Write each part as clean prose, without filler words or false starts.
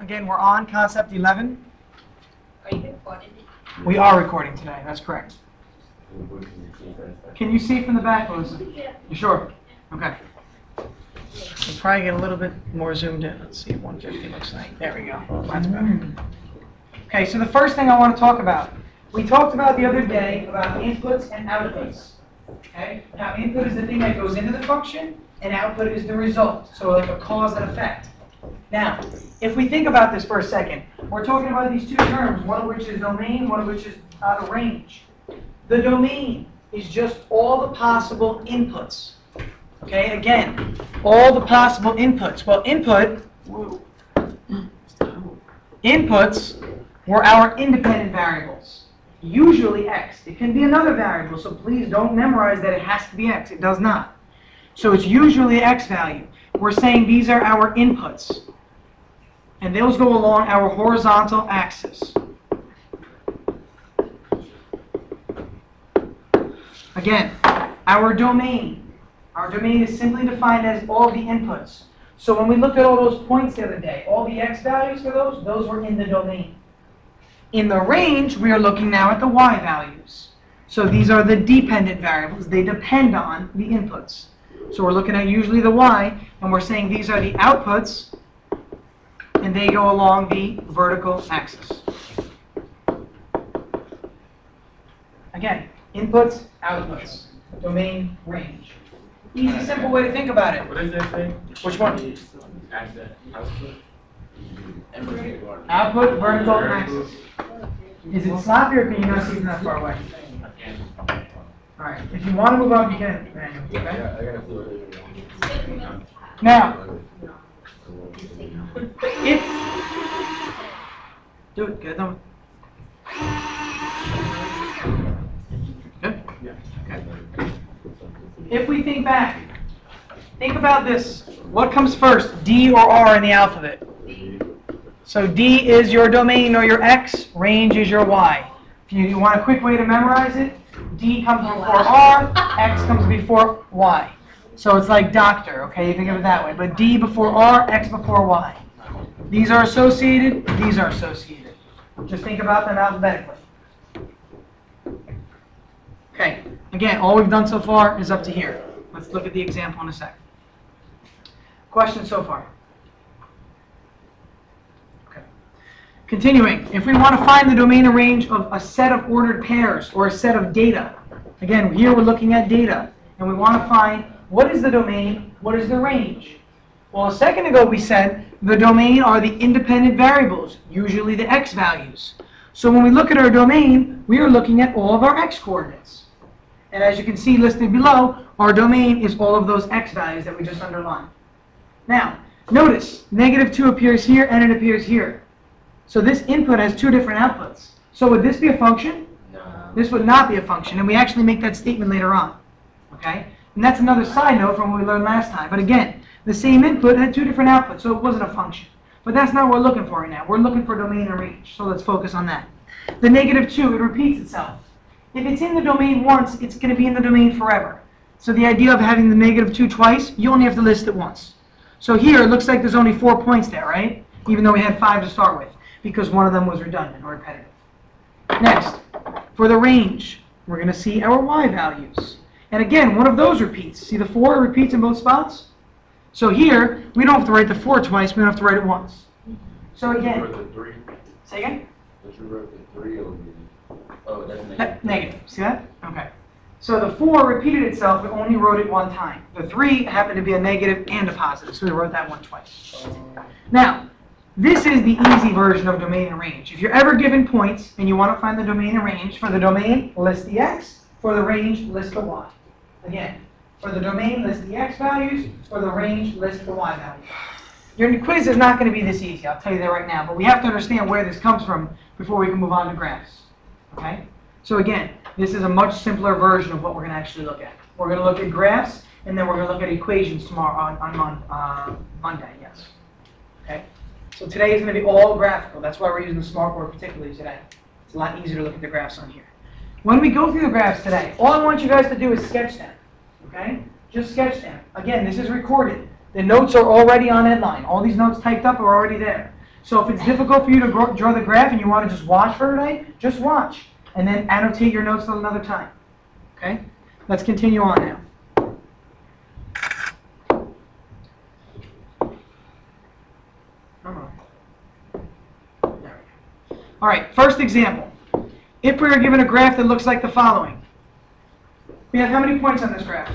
Again, we're on concept 11. Are you recording it? We are recording today, that's correct. Can you see from the back, Melissa? Yeah. You sure? Okay. We'll probably get a little bit more zoomed in. Let's see, 150 looks like. There we go. That's better. Okay, so the first thing I want to talk about. We talked about the other day about inputs and outputs. Okay? Now, input is the thing that goes into the function, and output is the result. So like a cause and effect. Now, if we think about this for a second, we're talking about these two terms, one of which is domain, one of which is the range. The domain is just all the possible inputs. Okay, again, all the possible inputs. Well, inputs were our independent variables. Usually x. It can be another variable, so please don't memorize that it has to be x. It does not. So it's usually x value. We're saying these are our inputs. And those go along our horizontal axis. Again, our domain. Our domain is simply defined as all the inputs. So when we looked at all those points the other day, all the x values for those were in the domain. In the range, we are looking now at the y values. So these are the dependent variables. They depend on the inputs. So we're looking at usually the y, and we're saying these are the outputs, and they go along the vertical axis. Again, inputs, outputs, domain, range. Easy, simple way to think about it. What is that thing? Which one? Output, vertical, axis. Is it sloppy or can you not see from that far away? Alright, if you want to move up, you can. Okay? Now, if... Do it, get it done. Good? Yeah. Okay. If we think back, think about this. What comes first, D or R in the alphabet? D. So D is your domain or your X, range is your Y. If you want a quick way to memorize it, D comes before R, X comes before Y. So it's like doctor, okay? You think of it that way. But D before R, X before Y. These are associated, these are associated. Just think about them alphabetically. Okay, again, all we've done so far is up to here. Let's look at the example in a second. Questions so far? Okay. Continuing, if we want to find the domain and range of a set of ordered pairs or a set of data, again, here we're looking at data, and we want to find what is the domain, what is the range. Well, a second ago we said the domain are the independent variables, usually the x values. So when we look at our domain, we are looking at all of our x coordinates. And as you can see listed below, our domain is all of those x values that we just underlined. Now, notice, -2 appears here and it appears here. So this input has two different outputs. So would this be a function? No. This would not be a function, and we actually make that statement later on. Okay? And that's another side note from what we learned last time. But again, the same input had two different outputs, so it wasn't a function. But that's not what we're looking for right now. We're looking for domain and range, so let's focus on that. The -2, it repeats itself. If it's in the domain once, it's going to be in the domain forever. So the idea of having the -2 twice, you only have to list it once. So here, it looks like there's only 4 points there, right? Even though we had 5 to start with, because one of them was redundant or repetitive. Next, for the range, we're going to see our y values. And again, one of those repeats. See the 4 repeats in both spots? So here, we don't have to write the 4 twice, we don't have to write it once. So again, say again? But you wrote the 3 over here. Oh, that's Negative. See that? Okay. So the 4 repeated itself, we only wrote it one time. The 3 happened to be a negative and a positive, so we wrote that one twice. Now, this is the easy version of domain and range. If you're ever given points and you want to find the domain and range, for the domain, list the x. For the range, list the y. Again, for the domain, list the x values. For the range, list the y values. Your quiz is not going to be this easy, I'll tell you that right now, but we have to understand where this comes from before we can move on to graphs. Okay? So again, this is a much simpler version of what we're going to actually look at. We're going to look at graphs, and then we're going to look at equations tomorrow on Monday, yes. Okay? So today is going to be all graphical. That's why we're using the smartboard particularly today. It's a lot easier to look at the graphs on here. When we go through the graphs today, all I want you guys to do is sketch them. Okay? Just sketch them. Again, this is recorded. The notes are already on Edline. All these notes typed up are already there. So if it's difficult for you to draw the graph and you want to just watch for today, just watch. And then annotate your notes till another time. Okay? Let's continue on now. All right, first example. If we were given a graph that looks like the following. We have how many points on this graph?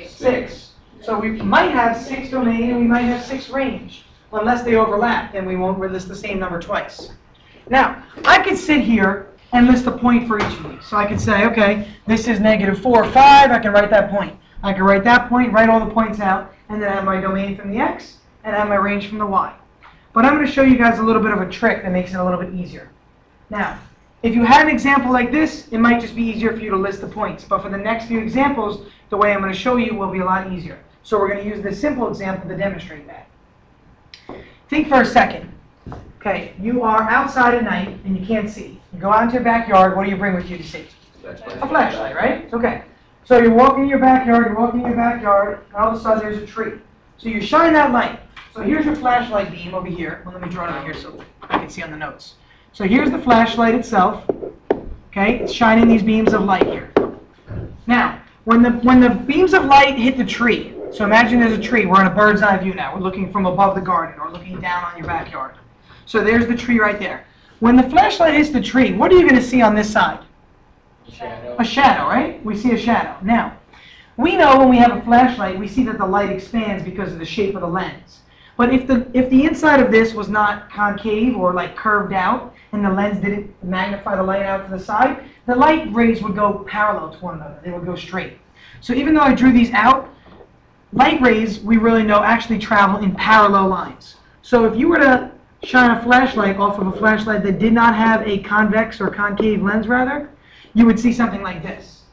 6. So we might have 6 domain and we might have 6 range. Unless they overlap, then we won't list the same number twice. Now, I could sit here and list a point for each of these. So I could say, okay, this is -4, 5. I can write that point. I can write that point, write all the points out, and then I have my domain from the x, and I have my range from the y. But I'm going to show you guys a little bit of a trick that makes it a little bit easier. Now, if you had an example like this, it might just be easier for you to list the points. But for the next few examples, the way I'm going to show you will be a lot easier. So we're going to use this simple example to demonstrate that. Think for a second. Okay, you are outside at night and you can't see. You go out into your backyard, what do you bring with you to see? A flashlight, right? Okay. So you're walking in your backyard, and all of a sudden there's a tree. So you shine that light. So here's your flashlight beam over here. Well, let me draw it over here so I can see on the notes. So here's the flashlight itself. Okay, it's shining these beams of light here. Now, when the beams of light hit the tree, so imagine there's a tree. We're in a bird's eye view now. We're looking from above the garden or looking down on your backyard. So there's the tree right there. When the flashlight hits the tree, what are you going to see on this side? Shadow. A shadow, right? We see a shadow. Now, we know when we have a flashlight, we see that the light expands because of the shape of the lens. But if the inside of this was not concave or like curved out, and the lens didn't magnify the light out to the side, the light rays would go parallel to one another. They would go straight. So even though I drew these out, light rays, we really know, actually travel in parallel lines. So if you were to shine a flashlight off of a flashlight that did not have a convex or concave lens, rather, you would see something like this.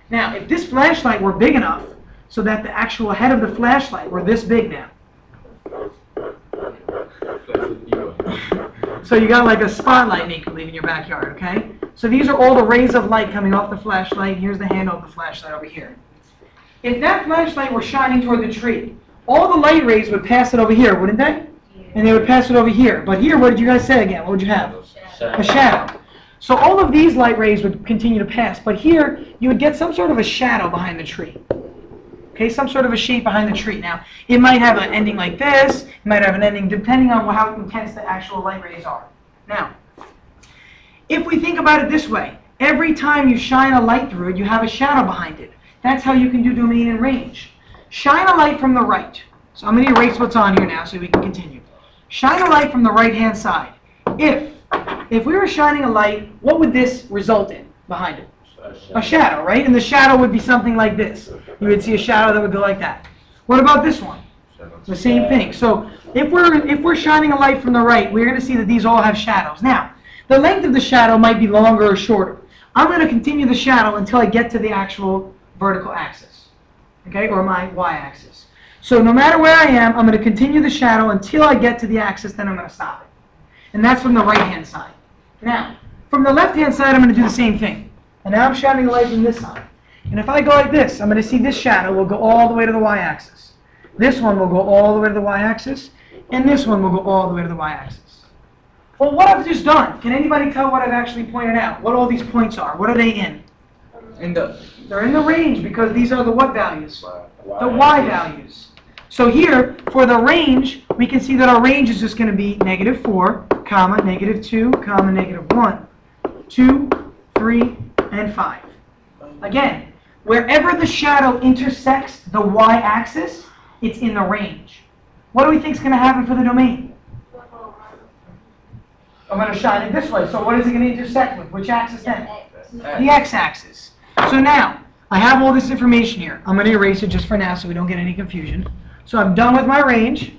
Now, if this flashlight were big enough so that the actual head of the flashlight were this big now, so you got like a spotlight, make believe, in your backyard, okay? So these are all the rays of light coming off the flashlight. Here's the handle of the flashlight over here. If that flashlight were shining toward the tree, all the light rays would pass it over here, wouldn't they? And they would pass it over here. But here, what did you guys say again? What would you have? A shadow. So all of these light rays would continue to pass. But here, you would get some sort of a shadow behind the tree. Okay, some sort of a shape behind the tree. Now, it might have an ending like this. It might have an ending depending on how intense the actual light rays are. Now, if we think about it this way, every time you shine a light through it, you have a shadow behind it. That's how you can do domain and range. Shine a light from the right. So I'm going to erase what's on here now so we can continue. Shine a light from the right-hand side. If we were shining a light, what would this result in behind it? A shadow, right? And the shadow would be something like this. You would see a shadow that would go like that. What about this one? The same thing. So if we're shining a light from the right, we're going to see that these all have shadows. Now, the length of the shadow might be longer or shorter. I'm going to continue the shadow until I get to the actual vertical axis, okay, or my y-axis. So no matter where I am, I'm going to continue the shadow until I get to the axis, then I'm going to stop it. And that's from the right-hand side. Now, from the left-hand side, I'm going to do the same thing. And now I'm shining a light from this side. And if I go like this, I'm going to see this shadow will go all the way to the y-axis. This one will go all the way to the y-axis. And this one will go all the way to the y-axis. Well, what I've just done, can anybody tell what I've actually pointed out? What all these points are? What are they in? They're in the range because these are the what values? The y values. So here, for the range, we can see that our range is just going to be -4, comma, -2, comma, -1, 2, 3, and 5. Again, wherever the shadow intersects the y-axis, it's in the range. What do we think is going to happen for the domain? I'm going to shine it this way. So what is it going to intersect with? Which axis then? The x-axis. So now, I have all this information here. I'm going to erase it just for now so we don't get any confusion. So I'm done with my range.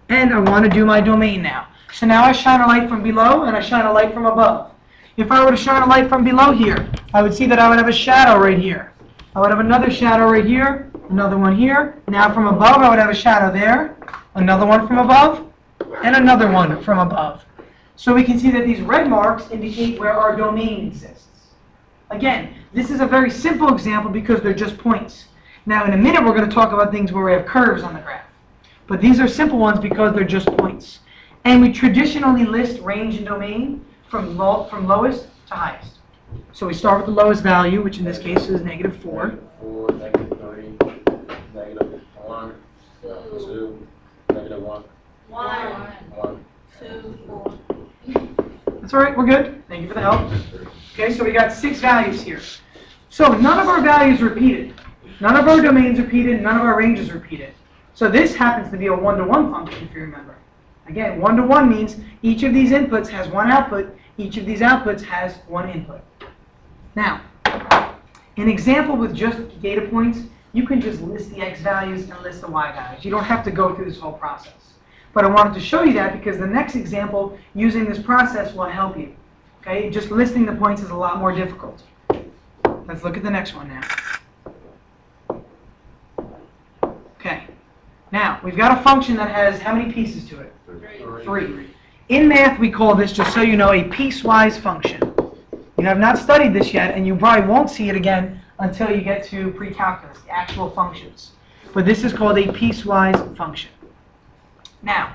And I want to do my domain now. So now I shine a light from below and I shine a light from above. If I were to shine a light from below here, I would see that I would have a shadow right here. I would have another shadow right here, another one here. Now from above, I would have a shadow there, another one from above, and another one from above. So we can see that these red marks indicate where our domain exists. Again, this is a very simple example because they're just points. Now in a minute, we're going to talk about things where we have curves on the graph. But these are simple ones because they're just points. And we traditionally list range and domain from lowest to highest. So we start with the lowest value, which in this case is -4. -4, -3, -1, 2, -1, 1, 2, 4. That's all right, we're good. Thank you for the help. Okay, so we got 6 values here. So none of our values repeated. None of our domains repeated, none of our ranges repeated. So this happens to be a one-to-one function, if you remember. Again, one-to-one means each of these inputs has one output, each of these outputs has one input. Now, an example with just data points, you can just list the x values and list the y values. You don't have to go through this whole process. But I wanted to show you that because the next example using this process will help you. Okay, just listing the points is a lot more difficult. Let's look at the next one now. Okay, now we've got a function that has how many pieces to it? 3. In math, we call this, just so you know, a piecewise function. You have not studied this yet, and you probably won't see it again until you get to pre-calculus, the actual functions. But this is called a piecewise function. Now,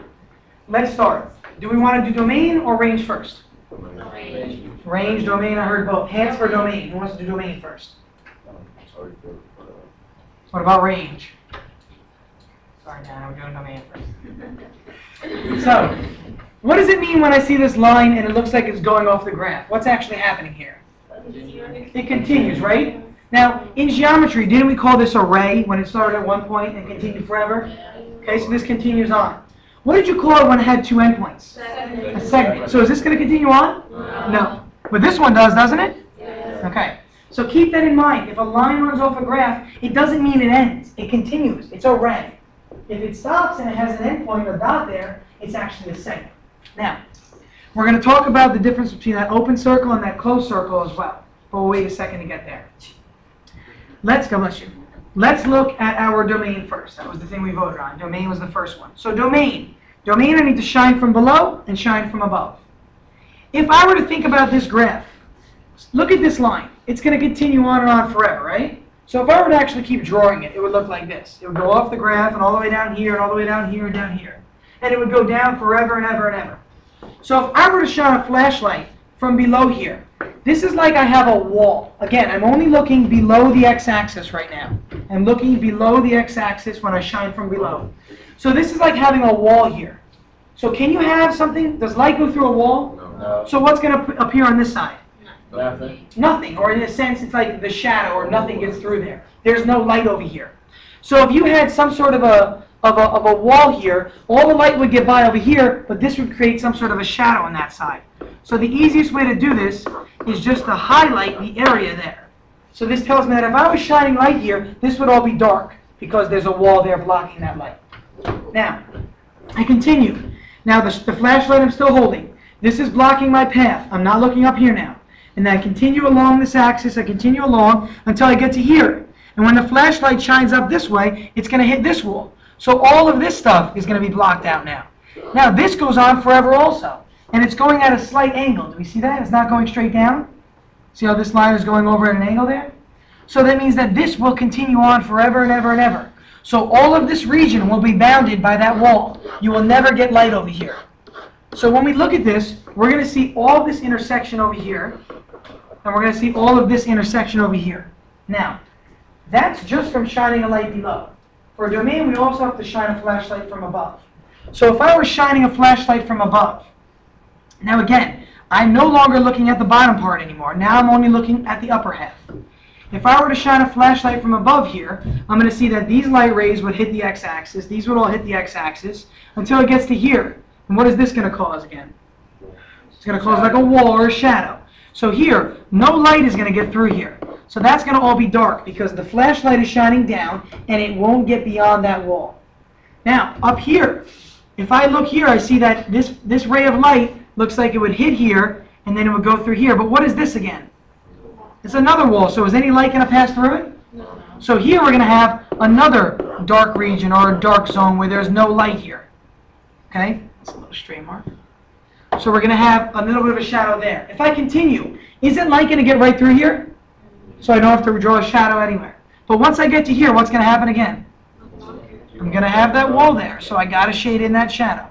let's start. Do we want to do domain or range first? Range, domain, I heard both. Hands for domain. Who wants to do domain first? What about range? Sorry, Dan, we're doing domain first. So, what does it mean when I see this line and it looks like it's going off the graph? What's actually happening here? It continues, right? Now, in geometry, didn't we call this a ray when it started at one point and continued forever? Okay, so this continues on. What did you call it when it had 2 endpoints? A segment. So is this going to continue on? No. But this one does, doesn't it? Okay. So keep that in mind. If a line runs off a graph, it doesn't mean it ends. It continues. It's a ray. If it stops and it has an endpoint, a dot there, it's actually a segment. Now, we're going to talk about the difference between that open circle and that closed circle as well. But we'll wait a second to get there. Let's look at our domain first. That was the thing we voted on. Domain was the first one. So domain. Domain, I need to shine from below and shine from above. If I were to think about this graph, look at this line. It's going to continue on and on forever, right? So if I were to actually keep drawing it, it would look like this. It would go off the graph and all the way down here and all the way down here and down here. And it would go down forever and ever and ever. So if I were to shine a flashlight from below here, this is like I have a wall. Again, I'm only looking below the x-axis right now. I'm looking below the x-axis when I shine from below. So this is like having a wall here. So can you have something, does light go through a wall? No. So what's going to appear on this side? Nothing. Nothing, or in a sense it's like the shadow or nothing gets through there. There's no light over here. So if you had some sort of a wall here, all the light would get by over here, but this would create some sort of a shadow on that side. So the easiest way to do this is just to highlight the area there. So this tells me that if I was shining light here, this would all be dark because there's a wall there blocking that light. Now, I continue. Now the flashlight I'm still holding. This is blocking my path. I'm not looking up here now. And then I continue along this axis, I continue along until I get to here. And when the flashlight shines up this way, it's going to hit this wall. So all of this stuff is going to be blocked out now. Now this goes on forever also. And it's going at a slight angle. Do we see that? It's not going straight down. See how this line is going over at an angle there? So that means that this will continue on forever and ever and ever. So all of this region will be bounded by that wall. You will never get light over here. So when we look at this, we're going to see all this intersection over here. And we're going to see all of this intersection over here. Now, that's just from shining a light below. For a domain, we also have to shine a flashlight from above. So if I were shining a flashlight from above, now again, I'm no longer looking at the bottom part anymore. Now I'm only looking at the upper half. If I were to shine a flashlight from above here, I'm going to see that these light rays would hit the x-axis. These would all hit the x-axis until it gets to here. And what is this going to cause again? It's going to cause like a wall or a shadow. So here, no light is going to get through here. So that's going to all be dark because the flashlight is shining down and it won't get beyond that wall. Now, up here, if I look here, I see that this ray of light looks like it would hit here and then it would go through here. But what is this again? It's another wall. So is any light going to pass through it? No. So here we're going to have another dark region or a dark zone where there's no light here. Okay? That's a little straight mark. So we're going to have a little bit of a shadow there. If I continue, isn't light going to get right through here? So I don't have to draw a shadow anywhere. But once I get to here, what's going to happen again? I'm I'm going to have that wall there, so I got to shade in that shadow.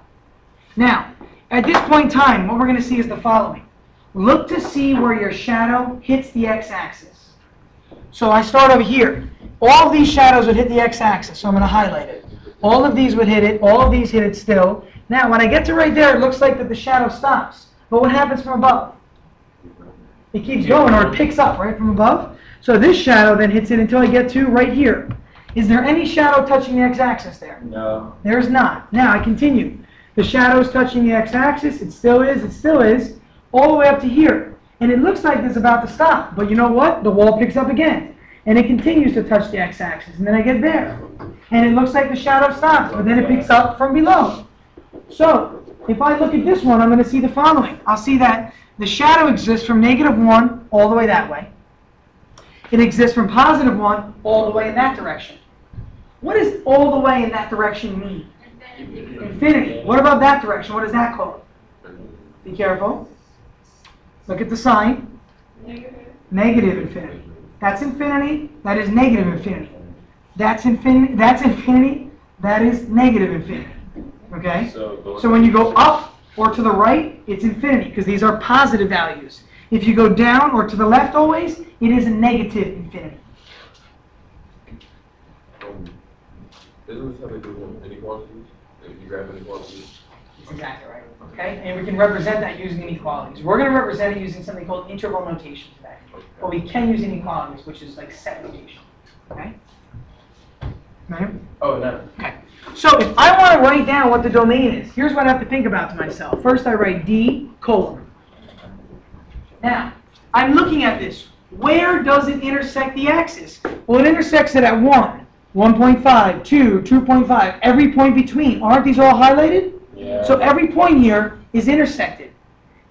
Now, at this point in time, what we're going to see is the following. Look to see where your shadow hits the x-axis. So I start over here. All of these shadows would hit the x-axis, so I'm going to highlight it. All of these would hit it. All of these hit it still. Now, when I get to right there, it looks like that the shadow stops. But what happens from above? It keeps going, or it picks up right from above. So this shadow then hits it until I get to right here. Is there any shadow touching the x-axis there? No. There's not. Now I continue. The shadow is touching the x-axis. It still is, all the way up to here. And it looks like it's about to stop. But you know what? The wall picks up again. And it continues to touch the x-axis. And then I get there. And it looks like the shadow stops. But then it picks up from below. So if I look at this one, I'm going to see the following. I'll see that the shadow exists from -1 all the way that way. It exists from +1 all the way in that direction. What does all the way in that direction mean? Infinity. What about that direction? What is that called? Be careful. Look at the sign. Negative infinity. That's infinity. That is negative infinity. That's infinity. That's infinity. That is negative infinity. Okay? So when you go up or to the right, it's infinity because these are positive values. If you go down or to the left always, it is a negative infinity. Doesn't this have to do with inequalities? If you grab inequalities? That's exactly right. Okay? And we can represent that using inequalities. We're going to represent it using something called integral notation today. But we can use inequalities, which is like set notation. Okay? Right? Oh, no. Okay. So if I want to write down what the domain is, here's what I have to think about to myself. First I write D:. Now, I'm looking at this. Where does it intersect the axis? Well, it intersects it at 1, 1.5, 2, 2.5, every point between. Aren't these all highlighted? Yeah. So every point here is intersected.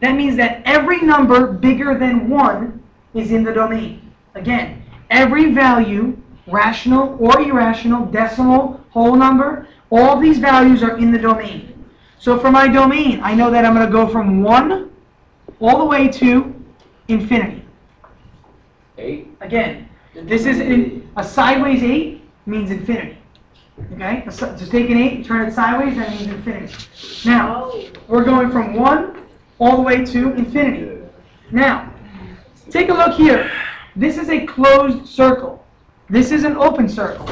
That means that every number bigger than 1 is in the domain. Again, every value, rational or irrational, decimal, whole number, all these values are in the domain. So for my domain, I know that I'm going to go from 1 all the way to infinity. 8. Again, this is a sideways 8 means infinity. Okay? Just take an 8 and turn it sideways, that means infinity. Now, we're going from 1 all the way to infinity. Now, take a look here. This is a closed circle. This is an open circle.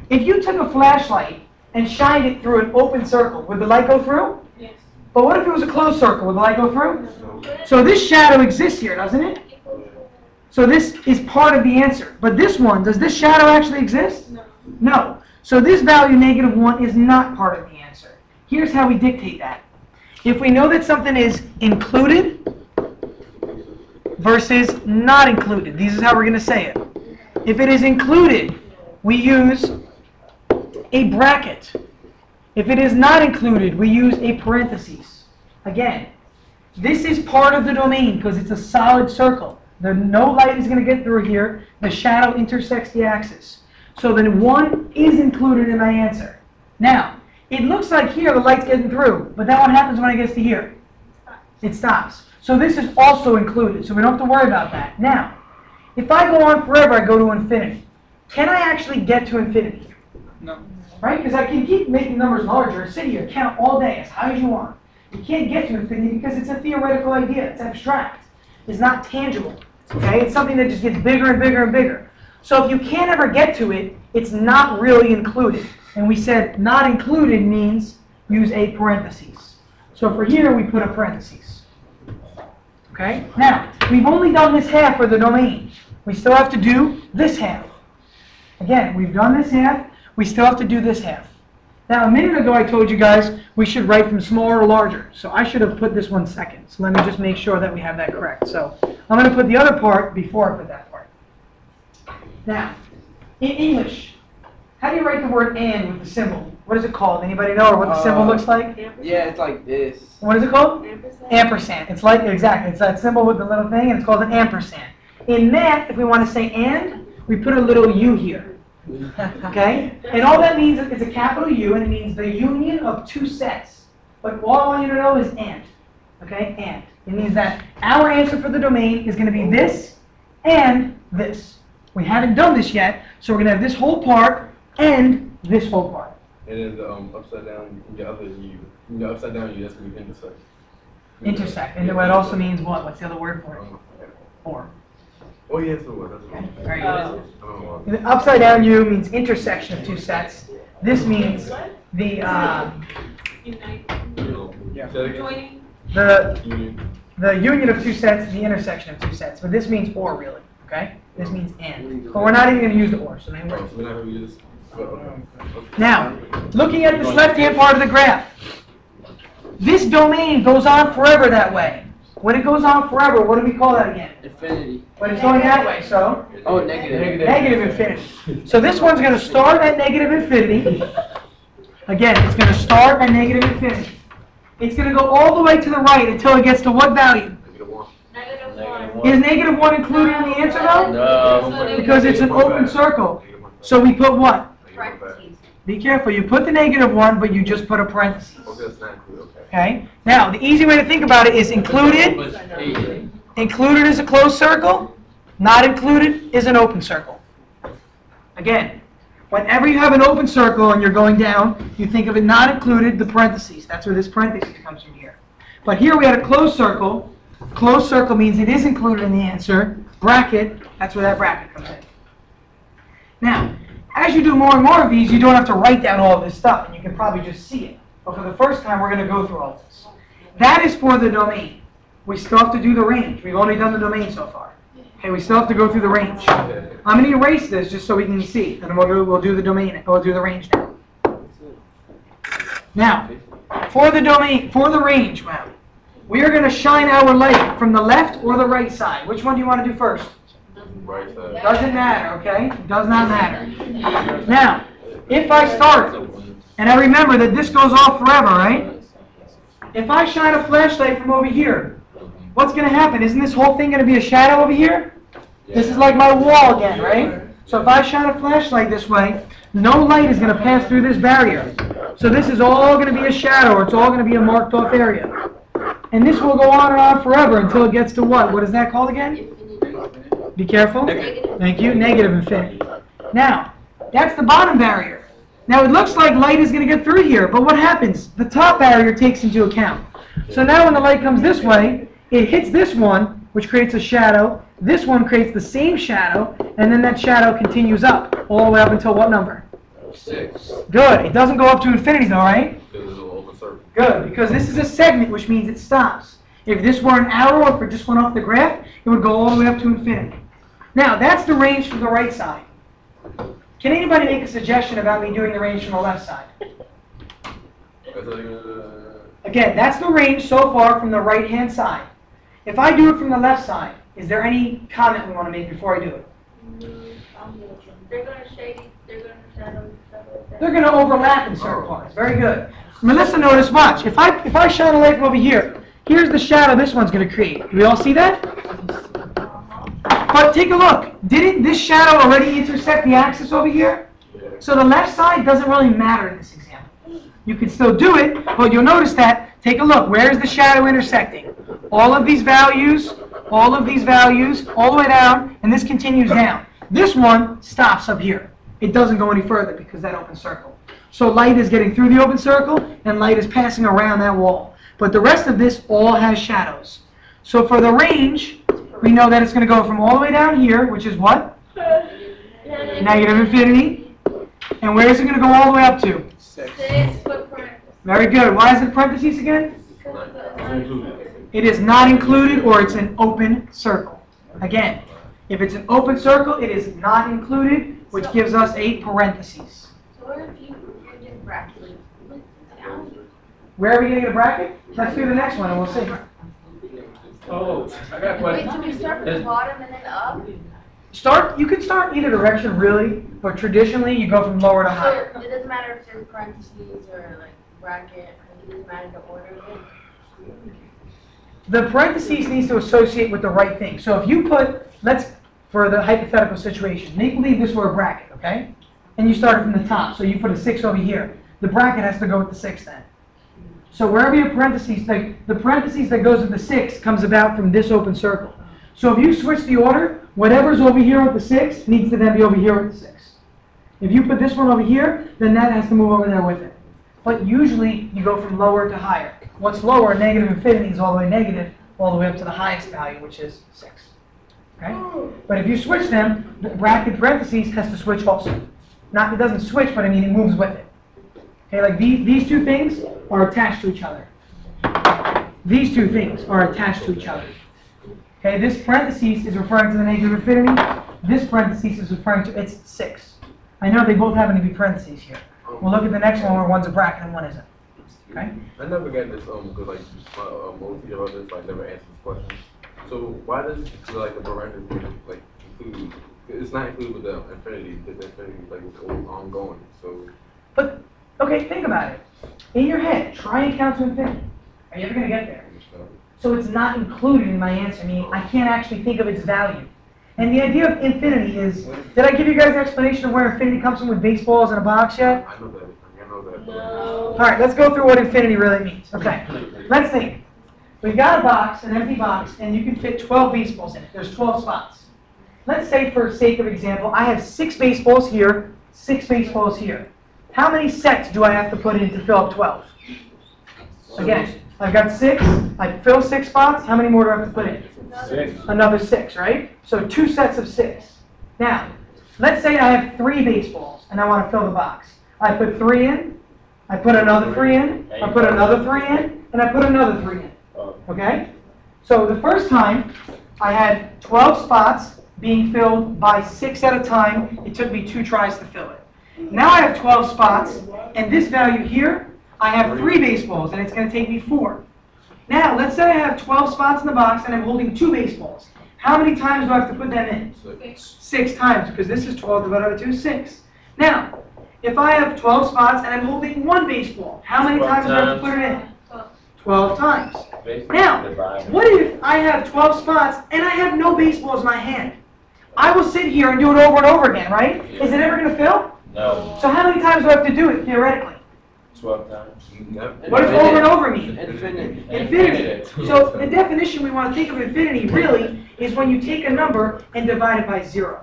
If you took a flashlight and shined it through an open circle, would the light go through? Yes. But what if it was a closed circle? Would the light go through? So this shadow exists here, doesn't it? So this is part of the answer. But this one, does this shadow actually exist? No. No. So this value, -1, is not part of the answer. Here's how we dictate that. If we know that something is included versus not included, this is how we're going to say it. If it is included, we use a bracket. If it is not included, we use a parentheses. Again, this is part of the domain because it's a solid circle. No light is going to get through here. The shadow intersects the axis. So then 1 is included in my answer. Now, it looks like here the light's getting through, but then what happens when it gets to here? It stops. So this is also included, so we don't have to worry about that. Now, if I go on forever, I go to infinity. Can I actually get to infinity? No. Right? Because I can keep making numbers larger and sit here, count all day as high as you want. You can't get to infinity because it's a theoretical idea. It's abstract. It's not tangible. Okay? It's something that just gets bigger and bigger and bigger. So if you can't ever get to it, it's not really included. And we said not included means use a parentheses. So for here, we put a parentheses. Okay? Now, we've only done this half for the domain. We still have to do this half. Again, we've done this half. We still have to do this half. Now, a minute ago, I told you guys we should write from smaller to larger. So I should have put this one second. So let me just make sure that we have that correct. So I'm going to put the other part before I put that part. Now, in English, how do you write the word "and" with the symbol? What is it called? Anybody know or what the symbol looks like? Yeah, it's like this. What is it called? Ampersand. Ampersand. It's like, exactly, it's that symbol with the little thing, and it's called an ampersand. In math, if we want to say "and," we put a little U here. Okay? And all that means is it's a capital U, and it means the union of two sets. But all I want you to know is "and." Okay? And. It means that our answer for the domain is going to be this and this. We haven't done this yet, so we're going to have this whole part and this whole part. And then the upside down, the other U. The upside down U, that's going to be intersect. Intersect. And it also means what? What's the other word for it? Or. Oh, yeah, so that's Okay, very good. what. The upside down U means intersection of two sets. This means the the union of two sets, the intersection of two sets. But this means or really. Okay? This means and. But we're not even going to use the or, so no worries. We're not going to use Now, looking at this left-hand part of the graph, this domain goes on forever that way. When it goes on forever, what do we call that again? Infinity. When it's going that way, so? Oh, negative. Negative infinity. So this one's going to start at negative infinity. Again, it's going to start at negative infinity. It's going to go all the way to the right until it gets to what value? -1. Is negative 1 included in the answer though? No. Because it's an open circle. So we put what? Parentheses. Be careful. You put the negative 1, but you just put a parenthesis. Okay, that's not included, okay. Okay? Now, the easy way to think about it is included. Included is a closed circle. Not included is an open circle. Again, whenever you have an open circle and you're going down, you think of it not included, the parentheses. That's where this parentheses comes from here. But here we had a closed circle. Closed circle means it is included in the answer. Bracket, that's where that bracket comes in. Now, as you do more and more of these, you don't have to write down all of this stuff, and you can probably just see it. But for the first time, we're going to go through all this. That is for the domain. We still have to do the range. We've only done the domain so far. Okay, we still have to go through the range. I'm going to erase this just so we can see, and then we'll do the domain. We'll do the range now. Now, for the domain, for the range, wow, we are going to shine our light from the left or the right side. Which one do you want to do first? Right side. Doesn't matter, okay? Does not matter. Now, if I start, and I remember that this goes off forever, right? If I shine a flashlight from over here, what's going to happen? Isn't this whole thing going to be a shadow over here? This is like my wall again, right? So if I shine a flashlight this way, no light is going to pass through this barrier. So this is all going to be a shadow, or it's all going to be a marked off area. And this will go on and on forever until it gets to what? What is that called again? Be careful. Negative. Thank you. Negative infinity. Now, that's the bottom barrier. Now, it looks like light is going to get through here, but what happens? The top barrier takes into account. So now when the light comes this way, it hits this one, which creates a shadow. This one creates the same shadow, and then that shadow continues up, all the way up until what number? 6. Good. It doesn't go up to infinity, though, right? Because it's an open circle. Good, because this is a segment, which means it stops. If this were an arrow, if it just went off the graph, it would go all the way up to infinity. Now, that's the range from the right side. Can anybody make a suggestion about me doing the range from the left side? Again, that's the range so far from the right-hand side. If I do it from the left side, is there any comment we want to make before I do it? They're going to shade, they're going to shadow. They're going to overlap in certain parts. Very good. Melissa, notice, watch. If I shine a light from over here, here's the shadow this one's going to create. Do we all see that? But take a look. Didn't this shadow already intersect the axis over here? So the left side doesn't really matter in this example. You can still do it, but you'll notice that, take a look, where is the shadow intersecting? All of these values, all the way down, and this continues down. This one stops up here. It doesn't go any further because that open circle. So light is getting through the open circle, and light is passing around that wall. But the rest of this all has shadows. So for the range, we know that it's going to go from all the way down here, which is what? Negative infinity. And where is it going to go all the way up to? 6. Very good. Why is it parentheses again? It is not included, or it's an open circle. Again, if it's an open circle, it is not included, which gives us a parentheses. So what if you did bracket? Where are we going to get a bracket? Let's do the next one, and we'll see. Oh, I got a Wait, question. so we start from the bottom and then up? You can start either direction, really, but traditionally, you go from lower to higher. So it doesn't matter if there's parentheses or like bracket, it doesn't matter the order of it? The parentheses needs to associate with the right thing. So if you put, for the hypothetical situation, make believe this were a bracket, okay? And you started from the top, so you put a 6 over here. The bracket has to go with the 6 then. So wherever your parentheses, the parentheses that goes with the 6 comes about from this open circle. So if you switch the order, whatever's over here with the 6 needs to then be over here with the 6. If you put this one over here, then that has to move over there with it. But usually, you go from lower to higher. What's lower, negative infinity, is all the way negative, all the way up to the highest value, which is 6. Okay? But if you switch them, the bracket parentheses has to switch also. Not, it doesn't switch, but I mean it moves with it. Okay, like these two things are attached to each other. These two things are attached to each other. Okay, this parentheses is referring to the negative infinity. This parentheses is referring to its 6. I know they both happen to be parentheses here. We'll look at the next one where one's a bracket and one isn't. Okay? I never get this because like most teacher about this like never answers this question. So why does like the parentheses like include? It's not included with the infinity because the infinity like is ongoing. So. But okay, think about it. In your head, try and count to infinity. Are you ever going to get there? So it's not included in my answer. I mean, I can't actually think of its value. And the idea of infinity is, did I give you guys an explanation of where infinity comes from with baseballs in a box yet? I know that. I know that. No. All right, let's go through what infinity really means. Okay, let's think. We've got a box, an empty box, and you can fit 12 baseballs in it. There's 12 spots. Let's say, for sake of example, I have 6 baseballs here, 6 baseballs here. How many sets do I have to put in to fill up 12? Again, I've got 6. I fill 6 spots. How many more do I have to put in? 6. Another 6, right? So 2 sets of 6. Now, let's say I have 3 baseballs and I want to fill the box. I put 3 in, I put another 3 in, I put another 3 in, and I put another 3 in. Okay? So the first time, I had 12 spots being filled by 6 at a time. It took me 2 tries to fill it. Now I have 12 spots, and this value here, I have 3 baseballs, and it's going to take me 4. Now, let's say I have 12 spots in the box, and I'm holding 2 baseballs. How many times do I have to put them in? 6 times, because this is 12 divided by 2 is 6. Now, if I have 12 spots, and I'm holding 1 baseball, how many times do I have to put it in? 12 times. Now, what if I have 12 spots, and I have no baseballs in my hand? I will sit here and do it over and over again, right? Is it ever going to fill? No. So how many times do I have to do it, theoretically? 12 times. What does over and over mean? Infinity. Infinity. So the definition we want to think of infinity really is when you take a number and divide it by 0.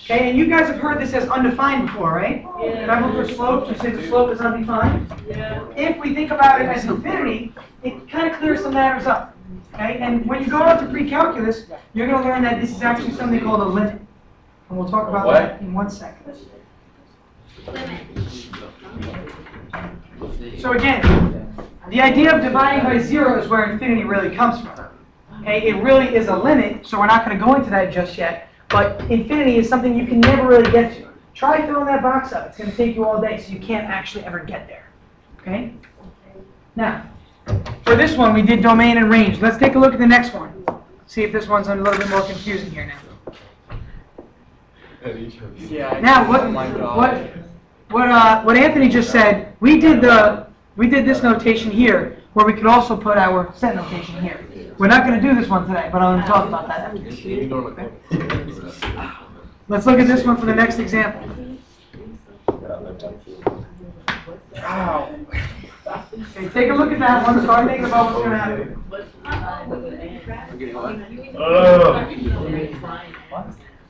Okay, and you guys have heard this as undefined before, right? Yeah. Remember for slopes, you say the slope is undefined? Yeah. If we think about it as infinity, it kind of clears some matters up. Okay, and when you go out to pre-calculus, you're going to learn that this is actually something called a limit. And we'll talk about that in 1 second. So again, the idea of dividing by 0 is where infinity really comes from. Okay, it really is a limit, so we're not going to go into that just yet. But infinity is something you can never really get to. Try filling that box up. It's going to take you all day, so you can't actually ever get there. Okay? Now, for this one, we did domain and range. Let's take a look at the next one. See if this one's a little bit more confusing here now. Yeah. Now, what Anthony just said, we did this notation here, where we could also put our set notation here. We're not going to do this one today, but I'm going to talk about that after this. Let's look at this one for the next example. Wow. Okay, take a look at that one. Start thinking about what's going to happen.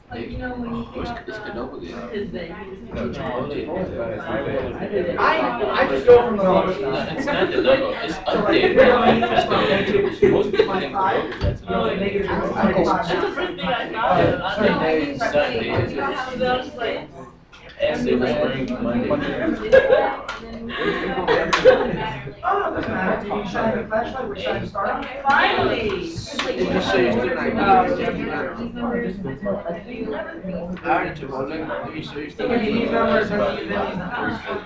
Like, you know, when you think of I just go from the lowest. It's not the number, it's updated. Most people think that's the number. that's the first thing I thought of. Sunday. You know how those, like, And they bring money. Oh, doesn't matter. Do you shine the flashlight? We're trying to start. Finally! These numbers are these numbers.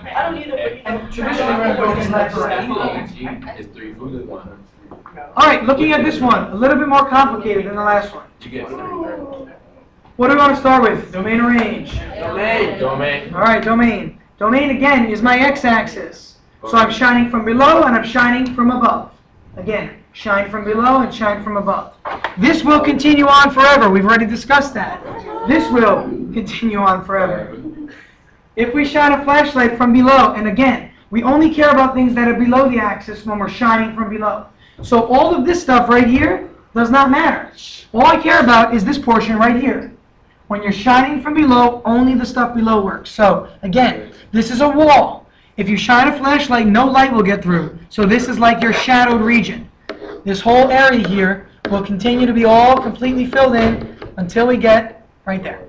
I don't need to. And traditionally, we're going to go left to right. It's 3 food. All right, looking at this one, a little bit more complicated than the last one. You get 3. What do we want to start with? Domain or range? Domain. All right, domain. Domain, again, is my x-axis. So I'm shining from below and I'm shining from above. Again, shine from below and shine from above. This will continue on forever. We've already discussed that. This will continue on forever. If we shine a flashlight from below, and again, we only care about things that are below the axis when we're shining from below. So all of this stuff right here does not matter. All I care about is this portion right here. When you're shining from below, only the stuff below works. So, again, this is a wall. If you shine a flashlight, no light will get through. So this is like your shadowed region. This whole area here will continue to be all completely filled in until we get right there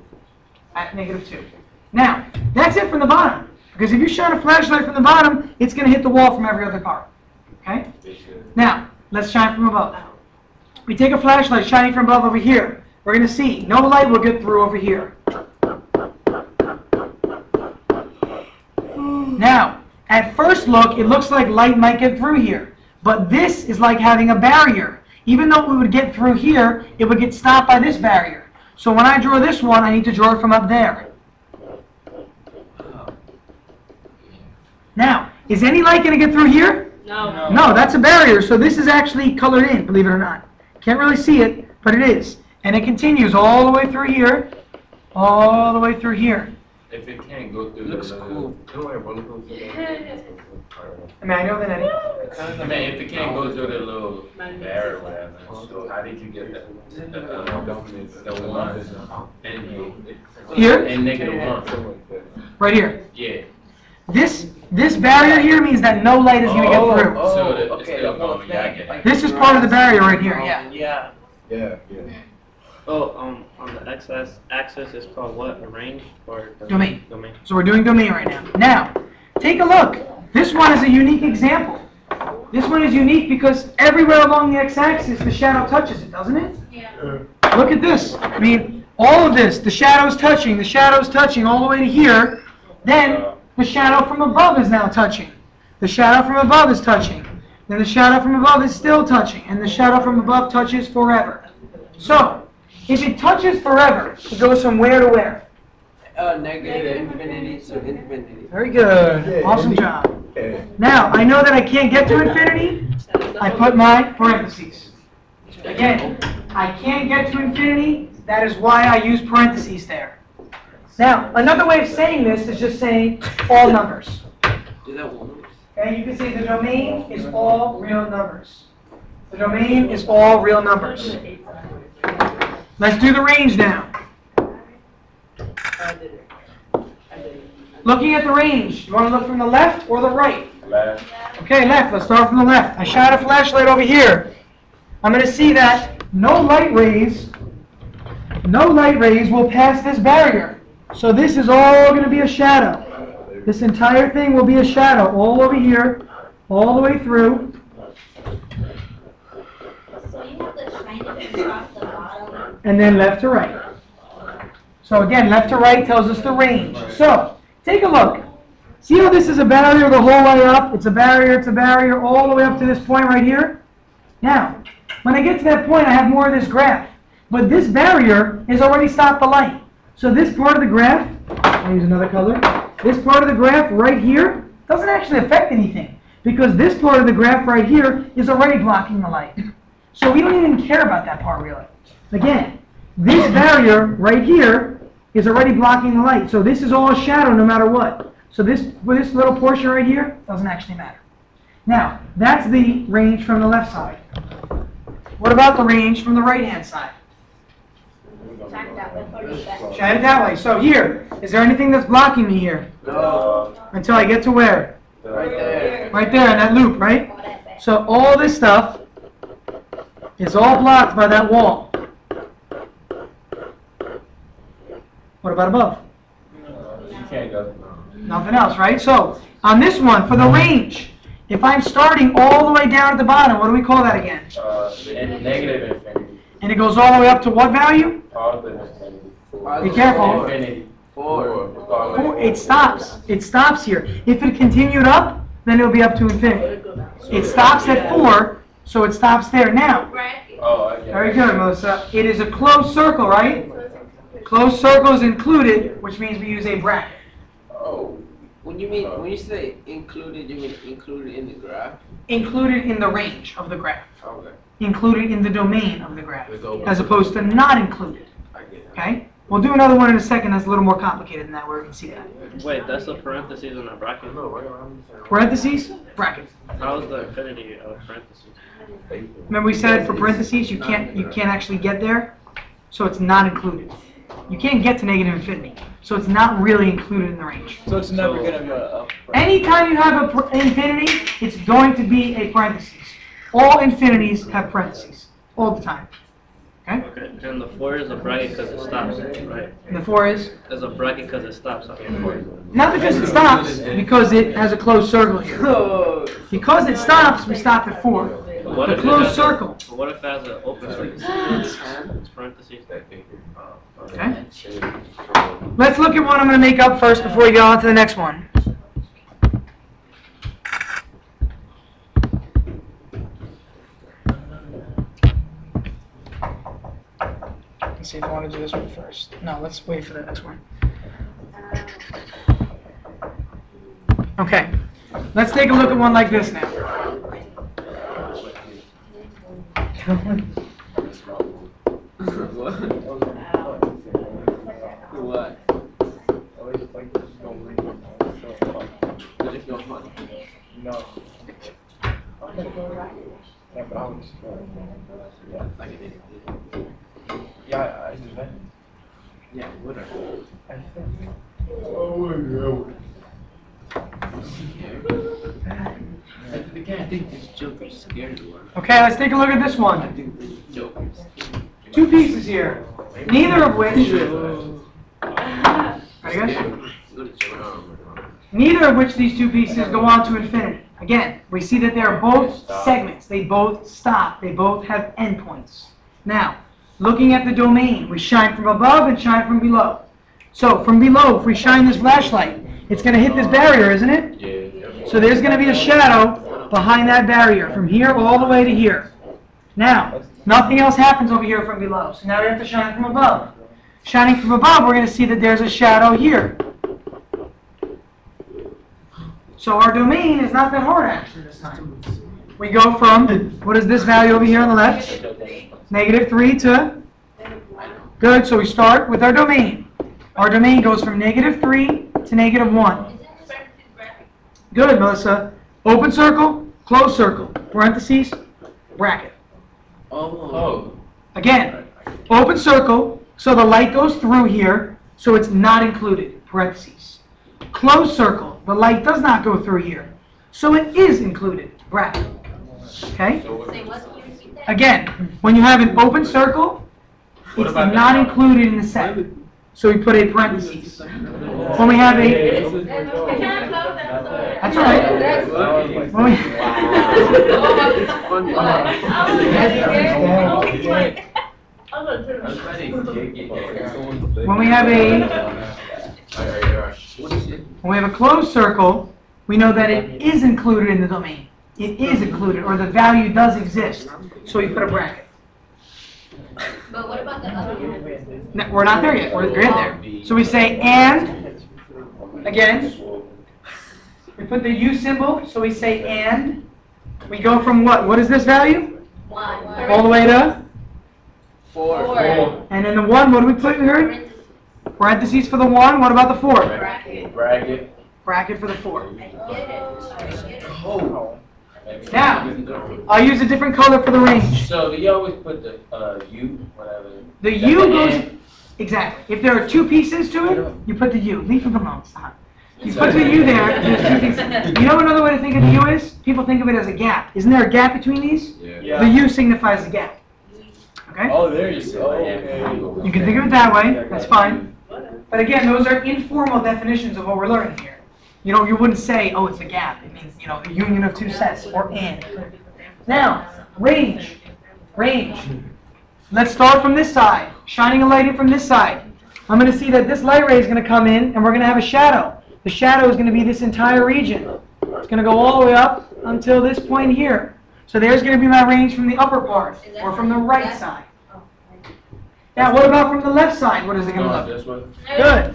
at -2. Now, that's it from the bottom. Because if you shine a flashlight from the bottom, it's going to hit the wall from every other part. Okay? Now, let's shine from above. We take a flashlight shining from above over here. We're going to see no light will get through over here. Now, at first look, it looks like light might get through here. But this is like having a barrier. Even though we would get through here, it would get stopped by this barrier. So when I draw this one, I need to draw it from up there. Now, is any light going to get through here? No. No, that's a barrier. So this is actually colored in, believe it or not. Can't really see it, but it is. And it continues all the way through here, all the way through here. If it can't go through, Looks cool. I mean, I know that I mean, if it can't go through the little barrier or whatever, so how did you get that? The one Here? and -1. Right here. Yeah. This barrier here means that no light is going to get through. So it's still going, yeah, I get it. This is part of the barrier right here, yeah. Yeah. Yeah. Oh, on the x-axis is called what? A range or Domain. Domain. So we're doing domain right now. Now, take a look. This one is a unique example. This one is unique because everywhere along the x-axis the shadow touches it, doesn't it? Yeah. Look at this. I mean, all of this, the shadow's touching all the way to here. Then the shadow from above is now touching. The shadow from above is touching. Then the shadow from above is still touching. And the shadow from above touches forever. So, if it touches forever, it goes from where to where? Negative infinity to infinity. Very good. Awesome job. Now, I know that I can't get to infinity. I put my parentheses. Again, I can't get to infinity. That is why I use parentheses there. Now, another way of saying this is just saying all numbers. Okay, you can say the domain is all real numbers. The domain is all real numbers. Let's do the range now. Looking at the range, you want to look from the left or the right? Left. Okay, left. Let's start from the left. I shine a flashlight over here. I'm going to see that no light rays will pass this barrier. So this is all going to be a shadow. This entire thing will be a shadow all over here, all the way through. So you have to shine it across the bottom. And then left to right. So again, left to right tells us the range. So, take a look. See how this is a barrier the whole way up? It's a barrier all the way up to this point right here. Now, when I get to that point, I have more of this graph. But this barrier has already stopped the light. So this part of the graph, I'll use another color. This part of the graph right here doesn't actually affect anything. Because this part of the graph right here is already blocking the light. So we don't even care about that part really. Again, this barrier right here is already blocking the light. So this is all a shadow no matter what. So this little portion right here doesn't actually matter. Now, that's the range from the left side. What about the range from the right-hand side? Shine it that way. So here, is there anything that's blocking me here? No. Until I get to where? Right there. Right there in that loop, right? So all this stuff is all blocked by that wall. What about above? You can't go. Nothing else, right? So on this one, for the range, if I'm starting all the way down at the bottom, what do we call that again? Negative infinity. And it goes all the way up to what value? Positive infinity. Be careful. Infinity. 4. It stops. It stops here. If it continued up, then it'll be up to infinity. It stops at 4, so it stops there. Now, Oh, I get it. very good, Melissa. It is a closed circle, right? Closed circle is included, which means we use a bracket. Oh, when you say included, you mean included in the graph? Included in the range of the graph. Okay. Included in the domain of the graph, It's open. as opposed to not included. I get it. Okay? We'll do another one in a second that's a little more complicated than that, where we can see that. Wait, that's the parentheses in a bracket. Parentheses, bracket. How is the infinity of parentheses? Remember we said for parentheses you can't actually get there, so it's not included. You can't get to negative infinity. So it's not really included in the range. So it's never gonna be a Anytime you have an infinity, it's going to be a parentheses. All infinities have parentheses, all the time. Okay? Okay, and the 4 is a bracket because it stops, right? And the 4 is? There's a bracket because it stops on the 4. Not because it stops, because it has a closed circle here. Because it stops, we stop at 4. What The if it closed has circle. But what if it has an open circle? It's parentheses. Okay? Let's look at what I'm going to make up first before we go on to the next one. Let's see if I want to do this one first. No, let's wait for the next one. Okay. Let's take a look at one like this now. What? No. Yeah, but I was. Yeah, I just went. Yeah, whatever. I think. Oh, I think this Joker's scared of one. Okay, let's take a look at this one. I think this Joker's scared. 2 pieces here. Neither of which... Ready, guys? Neither of which these 2 pieces go on to infinity. Again, we see that they are both segments. They both stop. They both have endpoints. Now, looking at the domain, we shine from above and shine from below. So, from below, if we shine this flashlight, it's going to hit this barrier, isn't it? Yeah. So there's going to be a shadow behind that barrier, from here all the way to here. Now, nothing else happens over here from below. So now we have to shine from above. Shining from above, we're going to see that there's a shadow here. So our domain is not that hard actually this time. We go from, what is this value over here on the left? -3 to? Good, so we start with our domain. Our domain goes from -3 to -1. Good, Melissa. Open circle, closed circle, parentheses, bracket. Oh. Again, open circle, so the light goes through here, so it's not included, parentheses. Closed circle, the light does not go through here, so it is included, bracket. Okay? Again, when you have an open circle, it's not included in the set, so we put a parentheses. When we have a... That's all right. When we, when we have a closed circle, we know that it is included in the domain. It is included, or the value does exist. So we put a bracket. But what about the other one? No, we're not there yet. We're getting there. So we say and, again, we put the U symbol, so we say and. We go from what? What is this value? 1. All the way to? 4. And then the 1, what do we put here? Parentheses for the 1. What about the 4? Bracket. Bracket for the 4. Oh. Now, I'll use a different color for the range. So do you always put the U, whatever? The U goes, exactly. If there are 2 pieces to it, you put the U. Leave it alone, stop. You put the U there, if there's 2 pieces. You know another way to think of the U is? People think of it as a gap. Isn't there a gap between these? Yeah. The U signifies the gap. Okay? Oh, there you go. Okay. You can think of it that way, that's fine. But again, those are informal definitions of what we're learning here. You know, you wouldn't say, oh, it's a gap. It means, you know, a union of 2 sets, or and. Now, range. Range. Let's start from this side. Shining a light in from this side. I'm going to see that this light ray is going to come in, and we're going to have a shadow. The shadow is going to be this entire region. It's going to go all the way up until this point here. So there's going to be my range from the upper part, or from the right side. Now, what about from the left side? What is it going to look? This one? Good.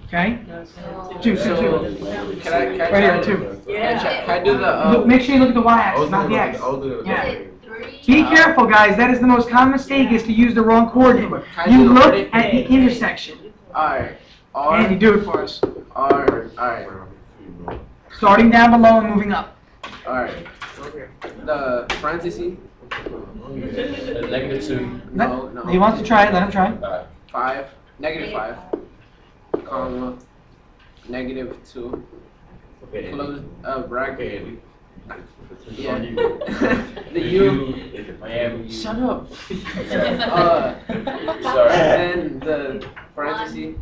Okay? 2, 2, 2. Can I Right here, 2. Can I do the Look, make sure you look at the y-axis, not the x. Yeah. Be careful, guys. That is the most common mistake, is to use the wrong coordinate. You look at the intersection. Alright. Andy, do it for us. Alright. Starting down below and moving up. Alright. The parentheses. -2. No. He wants to try it, let him try. 5, -5, comma, -2, close, bracket. Yeah. The U. Miami. Shut up. Sorry. And the parenthesis,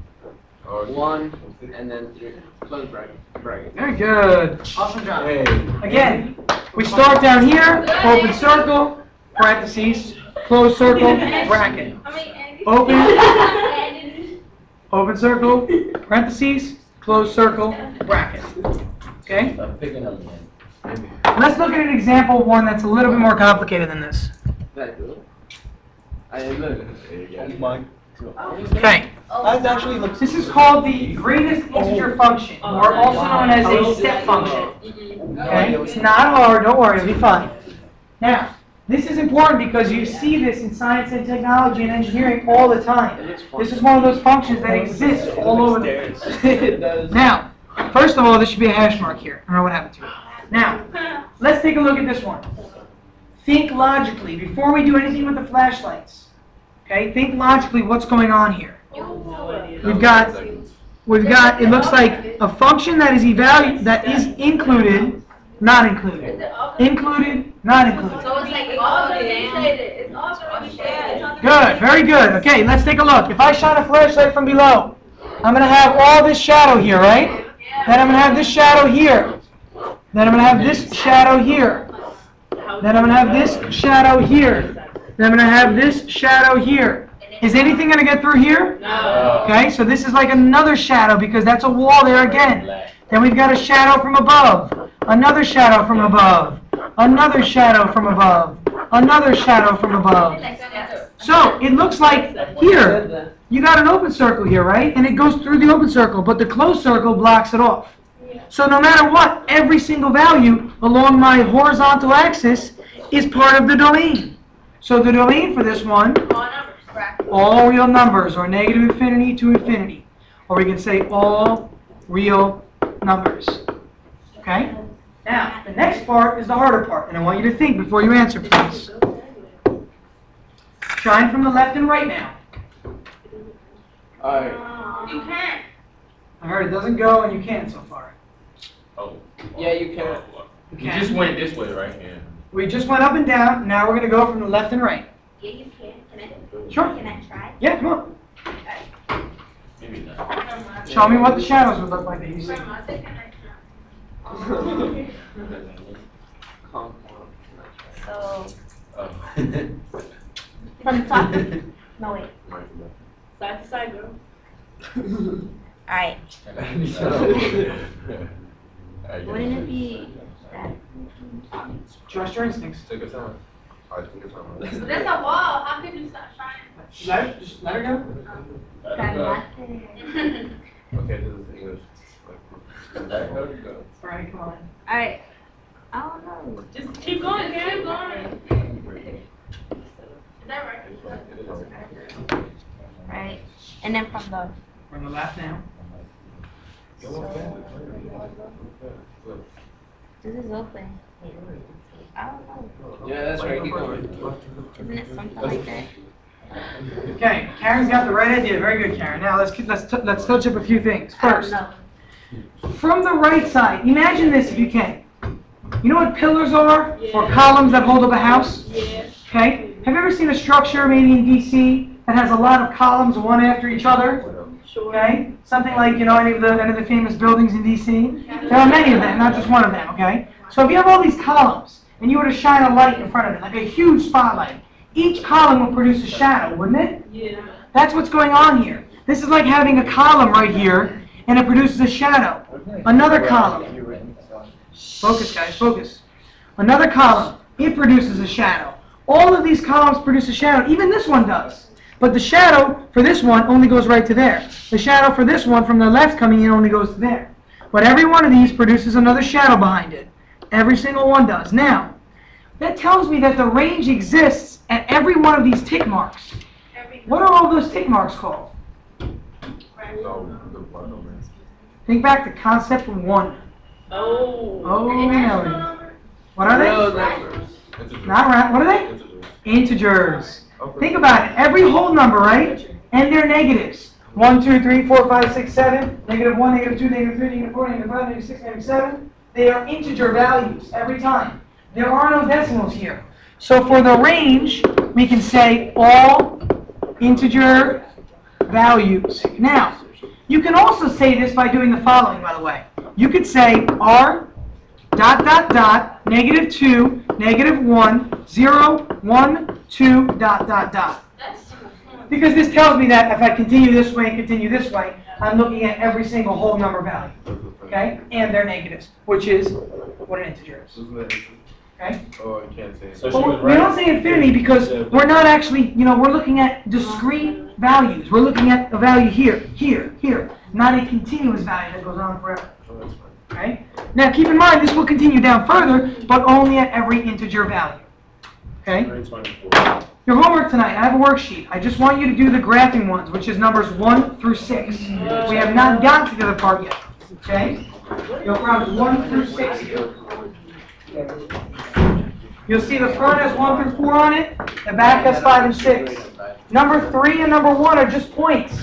1, and then 3, close bracket. Very good. Awesome job. Hey. Again, we start down here, open circle, parentheses, close circle, bracket. Open circle, parentheses, close circle, bracket. Okay? I'm picking up again. Let's look at an example, one that's a little bit more complicated than this. That good? I look. Okay. This is called the greatest integer function, or also known as a step function. Okay? It's not hard, don't worry, it'll be fun. Now, this is important because you see this in science and technology and engineering all the time. This is one of those functions that exists all over the place. Now, first of all, there should be a hash mark here. I don't know what happened to it. Now, let's take a look at this one. Think logically before we do anything with the flashlights. Okay, think logically what's going on here. We've got, it looks like a function that is included, not included. Included, not included. So it's like it's also shared. Good, very good. Okay, let's take a look. If I shine a flashlight from below, I'm going to have all this shadow here, right? Then I'm going to have this shadow here. Then I'm going to have this shadow here. Then I'm going to have this shadow here. Then I'm going to have this shadow here. Is anything going to get through here? No. Okay, so this is like another shadow because that's a wall there again. Then we've got a shadow from above. Another shadow from above. Another shadow from above. Another shadow from above. So it looks like here, you got an open circle here, right? And it goes through the open circle, but the closed circle blocks it off. So no matter what, every single value along my horizontal axis is part of the domain. So the domain for this one, all real numbers, or negative infinity to infinity. Or we can say all real numbers. Okay? Now, the next part is the harder part, and I want you to think before you answer, please. Shine from the left and right now. Alright. You can't. I heard it doesn't go, and you can so far. Oh. Yeah, you can. You just went this way, right? Yeah. We just went up and down. Now we're going to go from the left and right. Yeah, you can. Can I? Sure. Can I try? Yeah, come on. Maybe not. Show me what the shadows would look like that you see. So, Oh. from the top. No, wait. Side to side, girl. Alright. Alright, Wouldn't it be that? Trust your instincts. Take your time. I take your time. There's a wall. How could you stop shining? Just let her go. Okay, this is English. Alright, come on. Alright. I don't know. Just keep going, keep going. Is that right? Right. And then from the. From the left now. This is open. I don't know. Yeah, that's right. Keep going. Isn't it something like that? Okay, Karen's got the right idea. Very good, Karen. Now let's touch up a few things. First, I don't from the right side, imagine this if you can. You know what pillars are? Or columns that hold up a house? Yeah. Okay. Have you ever seen a structure maybe in DC that has a lot of columns one after each other? Sure. Okay. Something like, you know, any of the famous buildings in DC. There are many of them, not just one of them. Okay. So if you have all these columns and you were to shine a light in front of it, like a huge spotlight, each column will produce a shadow, wouldn't it? Yeah. That's what's going on here. This is like having a column right here, and it produces a shadow. Another column. Focus, guys, focus. Another column. It produces a shadow. All of these columns produce a shadow. Even this one does. But the shadow for this one only goes right to there. The shadow for this one from the left coming in only goes to there. But every one of these produces another shadow behind it. Every single one does. Now, that tells me that the range exists at every one of these tick marks. What are all those tick marks called? Think back to concept 1. Oh. Oh, no. What are they? Real numbers. Not round. What are they? Integers. Okay. Think about it. Every whole number, right? And they're negatives. 1, 2, 3, 4, 5, 6, 7. -1, -2, -3, -4, -5, -6, -7. They are integer values every time. There are no decimals here. So for the range, we can say all integer values. Now, you can also say this by doing the following, by the way. You could say r ... -2, -1, 0, 1, 2, ... Because this tells me that if I continue this way and continue this way, I'm looking at every single whole number value. Okay? And they're negatives, which is what an integer is. Okay? Oh, you can't say it. So she Well, was we right. don't say infinity because we're not actually, we're looking at discrete values. We're looking at a value here, here, here, not a continuous value that goes on forever. Oh, that's fine. Okay? Now keep in mind this will continue down further, but only at every integer value. Okay? 324. Your homework tonight, I have a worksheet. I just want you to do the graphing ones, which is numbers 1 through 6. We have not gotten to the other part yet. Okay? You'll find 1 through 6 here. You'll see the front has 1 through 4 on it, the back has 5 and 6. Number 3 and number 1 are just points.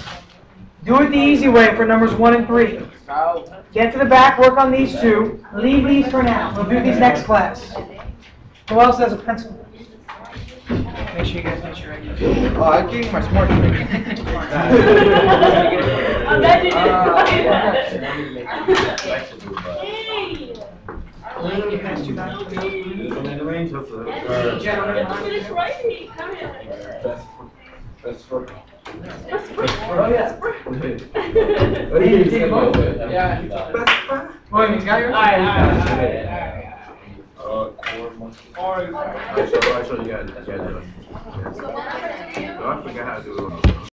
Do it the easy way for numbers 1 and 3. Get to the back, work on these two. Leave these for now. We'll do these next class. Who else has a pencil? Make sure you guys make sure I get it. Oh, I gave you my smart I'm glad you did. You guys do that. That's for. Oh, yeah. William, you got yours? Alright. I show you guys. I forgot how to do it.